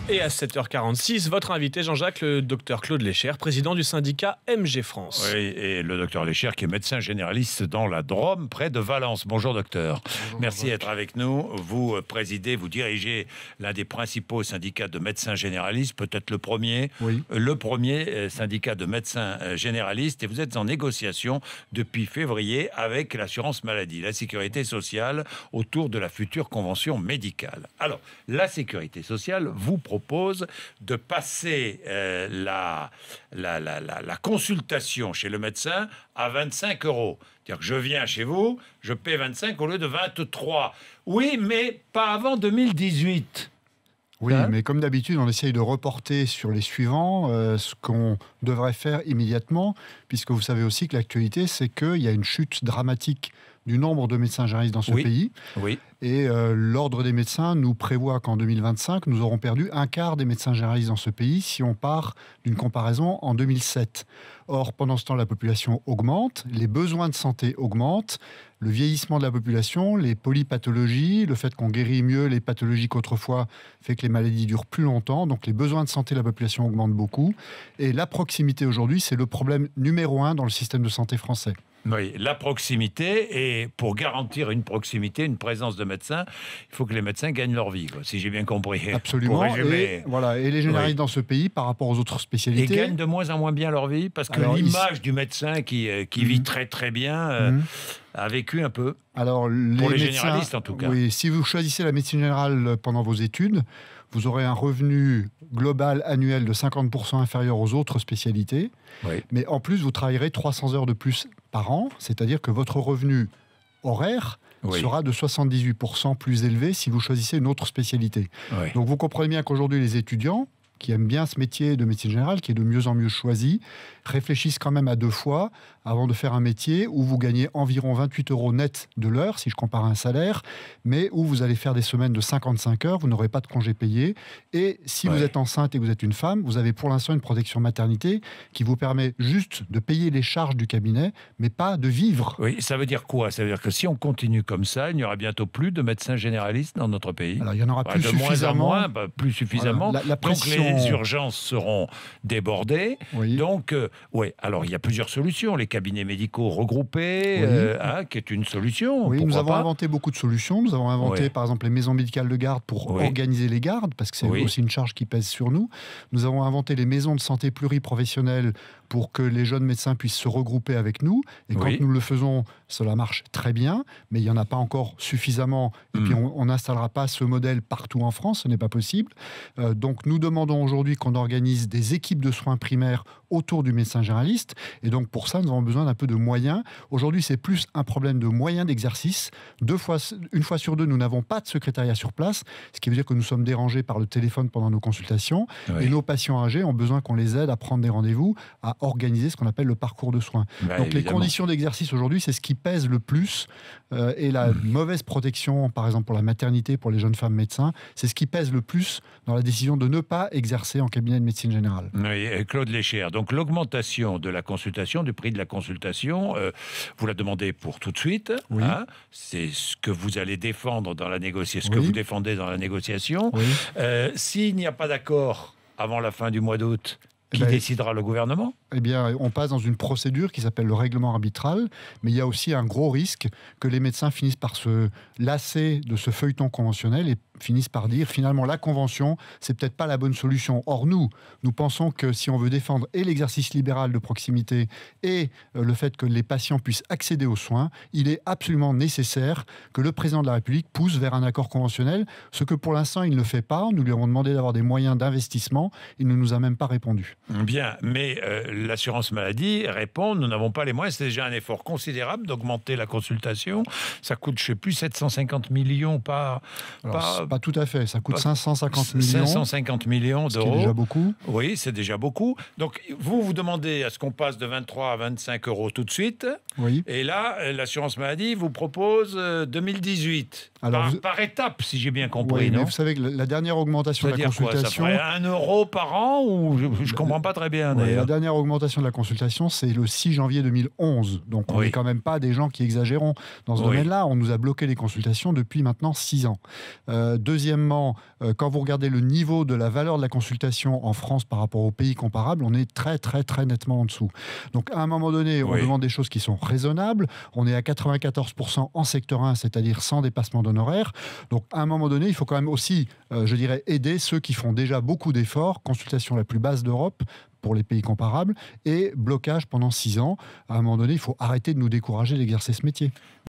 Et à 7h46, votre invité Jean-Jacques, le docteur Claude Lécher, président du syndicat MG France. Oui, et le docteur Lécher qui est médecin généraliste dans la Drôme, près de Valence. Bonjour docteur. Bonjour, merci d'être avec nous. Vous présidez, vous dirigez l'un des principaux syndicats de médecins généralistes, peut-être le premier, syndicat de médecins généralistes, et vous êtes en négociation depuis février avec l'assurance maladie, la sécurité sociale, autour de la future convention médicale. Alors, la sécurité sociale vous propose de passer la consultation chez le médecin à 25 €. C'est-à-dire que je viens chez vous, je paie 25 au lieu de 23. Oui, mais pas avant 2018. Oui, mais comme d'habitude, on essaye de reporter sur les suivants ce qu'on devrait faire immédiatement, puisque vous savez aussi que l'actualité, c'est qu'il y a une chute dramatique du nombre de médecins généralistes dans ce pays. Oui. Et l'Ordre des médecins nous prévoit qu'en 2025, nous aurons perdu un quart des médecins généralistes dans ce pays si on part d'une comparaison en 2007. Or, pendant ce temps, la population augmente, les besoins de santé augmentent, le vieillissement de la population, les polypathologies, le fait qu'on guérit mieux les pathologies qu'autrefois fait que les maladies durent plus longtemps. Donc les besoins de santé de la population augmentent beaucoup. Et la proximité aujourd'hui, c'est le problème numéro 1 dans le système de santé français. Oui, la proximité, et pour garantir une proximité, une présence de médecins, il faut que les médecins gagnent leur vie, si j'ai bien compris. Absolument. Et les généralistes dans ce pays, par rapport aux autres spécialités... Et gagnent de moins en moins bien leur vie, parce que l'image du médecin qui vit très très bien a vécu un peu. Alors, pour les généralistes en tout cas. Oui, si vous choisissez la médecine générale pendant vos études, vous aurez un revenu global annuel de 50% inférieur aux autres spécialités. Oui. Mais en plus, vous travaillerez 300 heures de plus par an, c'est-à-dire que votre revenu horaire sera de 78% plus élevé si vous choisissez une autre spécialité. Oui. Donc vous comprenez bien qu'aujourd'hui, les étudiants qui aiment bien ce métier de médecine générale, qui est de mieux en mieux choisi, réfléchissent quand même à 2 fois avant de faire un métier où vous gagnez environ 28 € net de l'heure, si je compare à un salaire, mais où vous allez faire des semaines de 55 heures, vous n'aurez pas de congé payé. Et si vous êtes enceinte et que vous êtes une femme, vous avez pour l'instant une protection maternité qui vous permet juste de payer les charges du cabinet, mais pas de vivre. Oui, ça veut dire quoi? Ça veut dire que si on continue comme ça, il n'y aura bientôt plus de médecins généralistes dans notre pays. Alors, il y en aura plus de suffisamment. moins en moins, plus suffisamment. Voilà, la pression... Donc les urgences seront débordées. Oui. Donc, alors il y a plusieurs solutions. Les cabinets médicaux regroupés, qui est une solution. Oui, nous avons inventé beaucoup de solutions. Nous avons inventé, par exemple, les maisons médicales de garde pour organiser les gardes, parce que c'est aussi une charge qui pèse sur nous. Nous avons inventé les maisons de santé pluriprofessionnelles pour que les jeunes médecins puissent se regrouper avec nous. Et quand nous le faisons, cela marche très bien, mais il n'y en a pas encore suffisamment. Et puis, on n'installera pas ce modèle partout en France, ce n'est pas possible. Donc, nous demandons aujourd'hui qu'on organise des équipes de soins primaires autour du médecin généraliste. Et donc, pour ça, nous avons besoin d'un peu de moyens. Aujourd'hui, c'est plus un problème de moyens d'exercice. Une fois sur 2, nous n'avons pas de secrétariat sur place, ce qui veut dire que nous sommes dérangés par le téléphone pendant nos consultations. Et nos patients âgés ont besoin qu'on les aide à prendre des rendez-vous, à organiser ce qu'on appelle le parcours de soins. Donc, les conditions d'exercice aujourd'hui, c'est ce qui pèse le plus. Et la mauvaise protection, par exemple, pour la maternité, pour les jeunes femmes médecins, c'est ce qui pèse le plus dans la décision de ne pas exercer en cabinet de médecine générale. Oui, Claude Lécher. Donc, l'augmentation de la consultation, du prix de la consultation, vous la demandez pour tout de suite. Oui. C'est ce que vous allez défendre dans la négociation, ce que vous défendez dans la négociation. Oui. S'il n'y a pas d'accord avant la fin du mois d'août, qui décidera le gouvernement? Eh bien, on passe dans une procédure qui s'appelle le règlement arbitral, mais il y a aussi un gros risque que les médecins finissent par se lasser de ce feuilleton conventionnel et finissent par dire finalement la convention, c'est peut-être pas la bonne solution. Or nous pensons que si on veut défendre et l'exercice libéral de proximité et le fait que les patients puissent accéder aux soins, il est absolument nécessaire que le président de la République pousse vers un accord conventionnel, ce que pour l'instant il ne fait pas. Nous lui avons demandé d'avoir des moyens d'investissement, il ne nous a même pas répondu. Bien, mais l'assurance maladie répond, nous n'avons pas les moyens, c'est déjà un effort considérable d'augmenter la consultation. Ça coûte, je ne sais plus, 750 millions pas tout à fait, ça coûte 550 millions. 550 millions d'euros. C'est déjà beaucoup. Oui, c'est déjà beaucoup. Donc, vous demandez à ce qu'on passe de 23 à 25 € tout de suite. Oui. Et là, l'assurance maladie vous propose 2018. Alors, par étapes, si j'ai bien compris, non? Mais vous savez que la dernière augmentation de la consultation... Ça ferait 1 € par an ou je ne comprends pas très bien, d'ailleurs. La dernière augmentation l'augmentation de la consultation, c'est le 6 janvier 2011. Donc, on n'est quand même pas des gens qui exagérons dans ce domaine-là. On nous a bloqué les consultations depuis maintenant 6 ans. Deuxièmement, quand vous regardez le niveau de la valeur de la consultation en France par rapport aux pays comparables, on est très, très, très nettement en dessous. Donc, à un moment donné, on demande des choses qui sont raisonnables. On est à 94% en secteur 1, c'est-à-dire sans dépassement d'honoraires. Donc, à un moment donné, il faut quand même aussi, je dirais, aider ceux qui font déjà beaucoup d'efforts. Consultation la plus basse d'Europe pour les pays comparables et blocage pendant 6 ans. À un moment donné, il faut arrêter de nous décourager d'exercer ce métier.